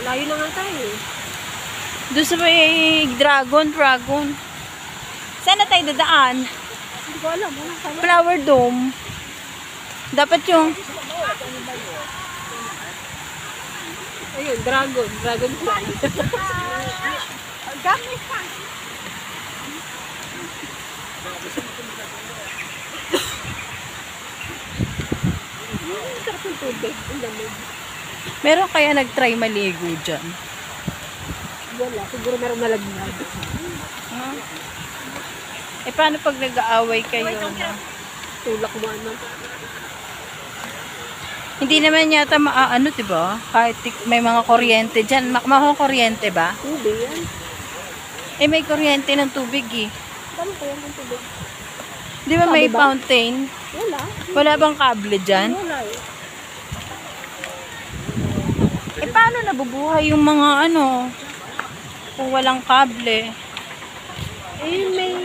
Layo na nga tayo eh. Doon sa may dragon. Saan na tayo dadaan? Hindi ko alam. Flower Dome. Dapat yung... Ayun, dragonfly. Ang gamit pa. Sarap yung tubig. Ang lamig. Meron kaya nag-try maligo dyan? Wala. Siguro meron nalagnad. Huh? Eh, paano pag nag-aaway kayo? Tulak mo ano. Hindi naman yata maaano, diba? Kahit may mga kuryente dyan. Kuryente ba? Tubig yan. Eh, may kuryente ng tubig eh. Saan ko yan ang tubig? Di ba may Sabi ba? fountain? Wala. Wala bang kable dyan? Wala eh. Eh, paano nabubuhay yung mga ano? Kung walang kable? Eh, may